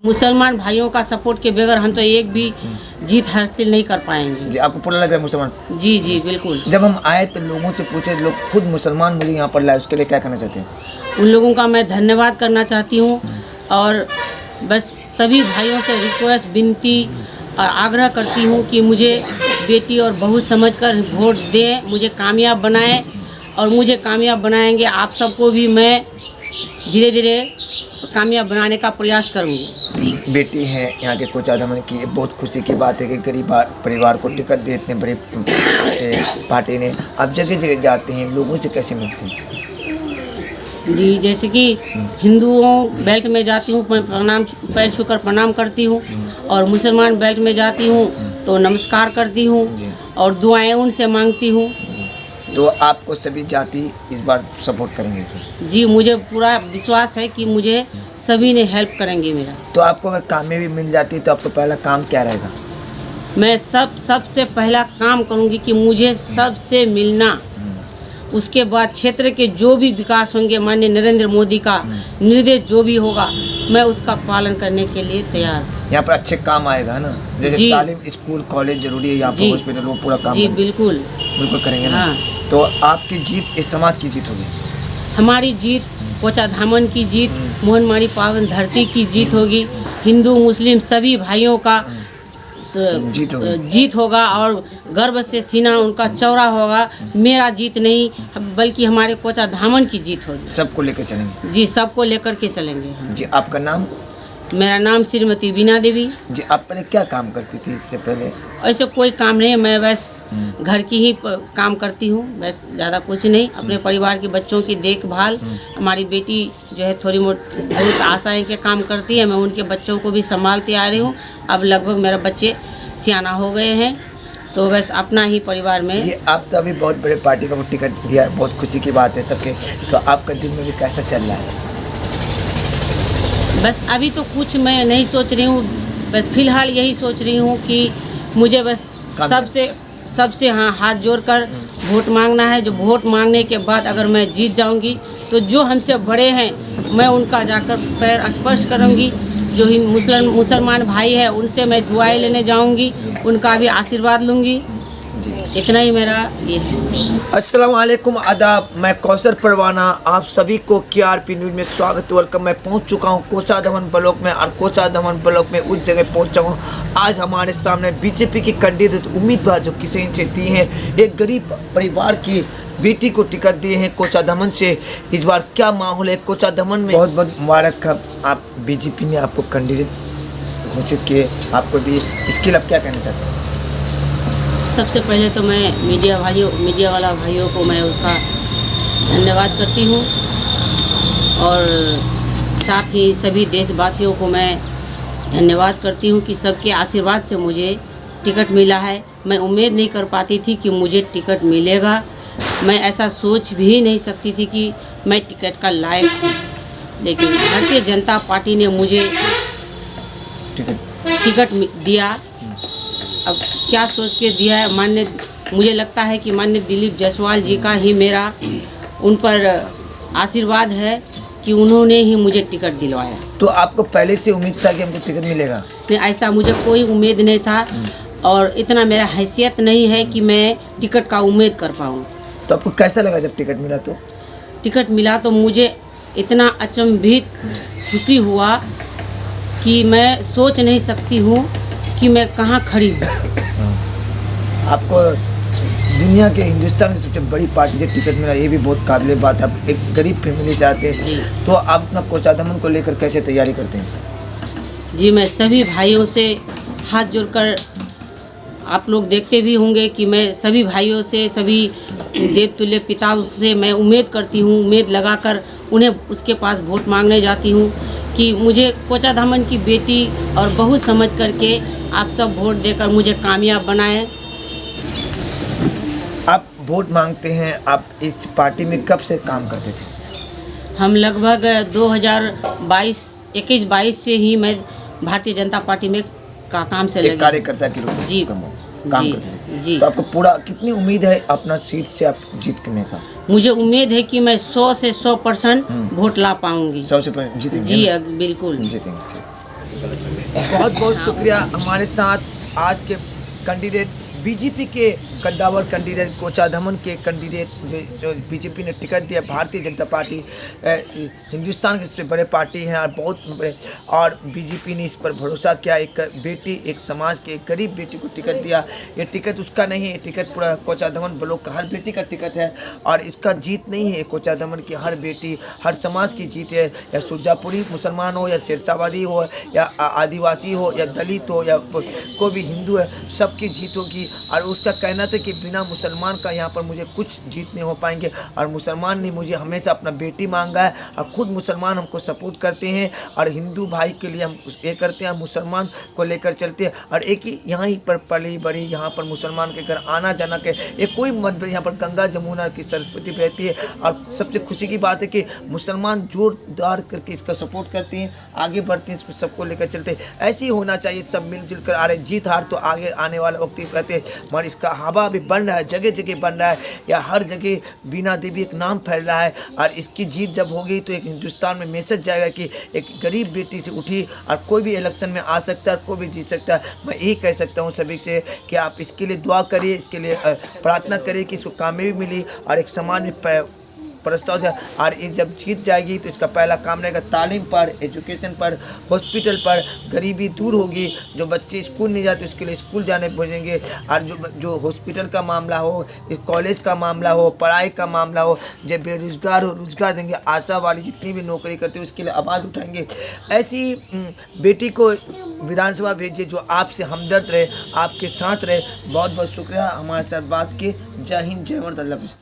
मुसलमान भाइयों का सपोर्ट के बगैर हम तो एक भी जीत हासिल नहीं कर पाएंगे। जी, आपको पूरा लग रहा है मुसलमान? जी जी बिल्कुल। जब हम आए तो लोगों से पूछे, लोग खुद मुसलमान मुझे यहाँ पर लाए, उसके लिए क्या करना चाहते हैं? उन लोगों का मैं धन्यवाद करना चाहती हूँ और बस सभी भाइयों से रिक्वेस्ट, विनती और आग्रह करती हूँ कि मुझे बेटी और बहू समझकर वोट दें, मुझे कामयाब बनाएं और मुझे कामयाब बनाएंगे। आप सबको भी मैं धीरे धीरे कामयाब बनाने का प्रयास करूँगी। बेटी है यहाँ के कोचा दमन की, बहुत खुशी की बात है कि गरीब परिवार को टिकट दे इतने बड़े पार्टी ने। आप जगह जगह जाते हैं, लोगों से कैसे मिलते हैं? जी, जैसे कि हिंदुओं बेल्ट में जाती हूँ, प्रणाम, पैर छूकर प्रणाम करती हूँ और मुसलमान बेल्ट में जाती हूँ तो नमस्कार करती हूँ और दुआएं उनसे मांगती हूँ। तो आपको सभी जाति इस बार सपोर्ट करेंगे? जी, मुझे पूरा विश्वास है कि मुझे सभी ने हेल्प करेंगे मेरा। तो आपको अगर कामयाबी मिल जाती तो आपको पहला काम क्या रहेगा? मैं सबसे पहला काम करूँगी कि मुझे सबसे मिलना, उसके बाद क्षेत्र के जो भी विकास होंगे, माननीय नरेंद्र मोदी का निर्देश जो भी होगा, मैं उसका पालन करने के लिए तैयार हूँ। यहाँ पर अच्छे काम आएगा है ना, जैसे तालीम, स्कूल, कॉलेज जरूरी है यहाँ पर, हॉस्पिटल, वो पूरा काम। जी बिल्कुल बिल्कुल करेंगे ना। हाँ। तो आपकी जीत इस समाज की जीत होगी? हमारी जीत कोचा धामन की जीत, मोहनमारी पावन धरती की जीत होगी। हिंदू मुस्लिम सभी भाइयों का जीत होगा और गर्व से सीना उनका चौड़ा होगा। मेरा जीत नहीं बल्कि हमारे कोचा धामन की जीत होगी। सबको लेकर चलेंगे? जी, सबको लेकर के चलेंगे हम। जी, आपका नाम? मेरा नाम श्रीमती बीना देवी। जी, आप पहले क्या काम करती थी इससे पहले? ऐसे कोई काम नहीं है, मैं बस घर की ही काम करती हूँ, बस ज़्यादा कुछ नहीं। अपने परिवार के बच्चों की देखभाल, हमारी बेटी जो है थोड़ी बहुत आशाएं के काम करती है, मैं उनके बच्चों को भी संभालती आ रही हूँ। अब लगभग मेरे बच्चे सियाना हो गए हैं तो बस अपना ही परिवार में। जी, आप तो अभी बहुत बड़े पार्टी का टिकट दिया है, बहुत खुशी की बात है सबके। तो आपका दिन में भी कैसा चल रहा है? बस अभी तो कुछ मैं नहीं सोच रही हूँ, बस फिलहाल यही सोच रही हूँ कि मुझे बस सबसे हाँ हाथ जोड़कर वोट मांगना है। जो वोट मांगने के बाद अगर मैं जीत जाऊंगी तो जो हमसे बड़े हैं मैं उनका जाकर पैर स्पर्श करूंगी। जो मुसलमान भाई है उनसे मैं दुआएं लेने जाऊंगी, उनका भी आशीर्वाद लूंगी। इतना ही मेरा ये है। अस्सलाम वालेकुम, आदाब। मैं कौसर परवाना, आप सभी को KRP न्यूज़ में स्वागत, वेलकम। मैं पहुंच चुका हूं कोचा दमन ब्लॉक में और कोचा दमन ब्लॉक में उस जगह पहुंचा हूं। आज हमारे सामने बीजेपी की कैंडिडेट उम्मीदवार जो किसान से दी हैं, एक गरीब परिवार की बेटी को टिकट दिए हैं कोचा दमन से। इस बार क्या माहौल है कोचा दमन में? बहुत बहुत मुबारक। आप बीजेपी ने आपको कैंडिडेट घोषित किए, आपको दिए, इसके लिए आप क्या कहना चाहते हैं? सबसे पहले तो मैं मीडिया वाला भाइयों को मैं उसका धन्यवाद करती हूँ और साथ ही सभी देशवासियों को मैं धन्यवाद करती हूँ कि सबके आशीर्वाद से मुझे टिकट मिला है। मैं उम्मीद नहीं कर पाती थी कि मुझे टिकट मिलेगा, मैं ऐसा सोच भी नहीं सकती थी कि मैं टिकट का लायक हूँ, लेकिन भारतीय जनता पार्टी ने मुझे टिकट दिया। अब क्या सोच के दिया है, मुझे लगता है कि माननीय दिलीप जायसवाल जी का ही मेरा उन पर आशीर्वाद है कि उन्होंने ही मुझे टिकट दिलवाया। तो आपको पहले से उम्मीद था कि हमको टिकट मिलेगा? नहीं, ऐसा मुझे कोई उम्मीद नहीं था और इतना मेरा हैसियत नहीं है कि मैं टिकट का उम्मीद कर पाऊँ। तो आपको कैसा लगा जब टिकट मिला? तो टिकट मिला तो मुझे इतना अचंभित खुशी हुआ कि मैं सोच नहीं सकती हूँ कि मैं कहाँ खड़ी हूँ। आपको दुनिया के हिंदुस्तान की सबसे बड़ी पार्टी से टिकट मिला, ये भी बहुत काबिल बात है। आप एक गरीब फैमिली चाहते हैं, तो आप अपना कोचा दमन को लेकर कैसे तैयारी करते हैं? जी, मैं सभी भाइयों से हाथ जोड़कर, आप लोग देखते भी होंगे कि मैं सभी भाइयों से, सभी देवतुल्य पिताओं से मैं उम्मीद करती हूँ, उम्मीद लगाकर उन्हें उसके पास वोट मांगने जाती हूँ कि मुझे कोचा धामन की बेटी और बहू समझ करके आप सब वोट देकर मुझे कामयाब बनाएं। आप वोट मांगते हैं, आप इस पार्टी में कब से काम करते थे? हम लगभग 2021-22 से ही मैं भारतीय जनता पार्टी में काम से लगी, कार्यकर्ता के रूप में जी काम करते थे। जी। तो आपको पूरा कितनी उम्मीद है अपना सीट से आप जीतने का? मुझे उम्मीद है कि मैं 100 से 100% वोट ला पाऊंगी। 100% जीतेंगे? जी बिल्कुल जीतेंगे। बहुत बहुत शुक्रिया हमारे साथ आज के कैंडिडेट बीजेपी के कद्दावर कैंडिडेट कोचाधमन के कैंडिडेट जो बीजेपी ने टिकट दिया। भारतीय जनता पार्टी हिंदुस्तान के सबसे बड़े पार्टी हैं और बहुत बड़े, और बीजेपी ने इस पर भरोसा किया। एक बेटी, एक समाज के एक गरीब बेटी को टिकट दिया। ये टिकट उसका नहीं है, ये टिकट पूरा कोचाधमन ब्लॉक का हर बेटी का टिकट है और इसका जीत नहीं है। कोचाधमन की हर बेटी, हर समाज की जीत है, या सुरजापुरी मुसलमान हो, या शेरशाबादी हो, या आदिवासी हो, या दलित हो, या कोई भी हिंदू है, सबकी जीत होगी। और उसका कहना था कि बिना मुसलमान का यहाँ पर मुझे कुछ जीत नहीं हो पाएंगे, और मुसलमान ने मुझे हमेशा अपना बेटी मांगा है और ख़ुद मुसलमान हमको सपोर्ट करते हैं और हिंदू भाई के लिए हम ये करते हैं, मुसलमान को लेकर चलते हैं। और एक ही यहाँ पर पली बड़ी, यहाँ पर मुसलमान के घर आना जाना के एक कोई मतभेद, यहाँ पर गंगा जमुना की सरस्वती बहती है। और सबसे खुशी की बात है कि मुसलमान जोरदार करके इसका सपोर्ट करते हैं, आगे बढ़ते हैं, इसको सबको लेकर चलते हैं। ऐसे ही होना चाहिए, सब मिलजुल कर आ रहे। जीत हार तो आगे आने वाले वक्त ही कहते हैं, मगर इसका हवा भी बन रहा है, जगह जगह बन रहा है, या हर जगह बीना देवी एक नाम फैल रहा है। और इसकी जीत जब होगी तो एक हिंदुस्तान में मैसेज जाएगा कि एक गरीब बेटी से उठी और कोई भी इलेक्शन में आ सकता है, कोई भी जीत सकता है। मैं यही कह सकता हूँ सभी से कि आप इसके लिए दुआ करिए, इसके लिए प्रार्थना करिए कि इसको कामयाबी मिली और एक समाज में प्रस्ताव है। और ये जब जीत जाएगी तो इसका पहला काम रहेगा तालीम पर, एजुकेशन पर, हॉस्पिटल पर। गरीबी दूर होगी, जो बच्चे स्कूल नहीं जाते उसके लिए स्कूल जाने पड़ेंगे। और जो हॉस्पिटल का मामला हो, कॉलेज का मामला हो, पढ़ाई का मामला हो, जो बेरोजगार हो रोजगार देंगे, आशा वाली जितनी भी नौकरी करते हैं उसके लिए आवाज़ उठाएंगे। ऐसी बेटी को विधानसभा भेजिए जो आपसे हमदर्द रहे, आपके साथ रहे। बहुत बहुत शुक्रिया हमारे साथ बात की। जय हिंद, जय भारत, अल्लाह हाफ़िज़।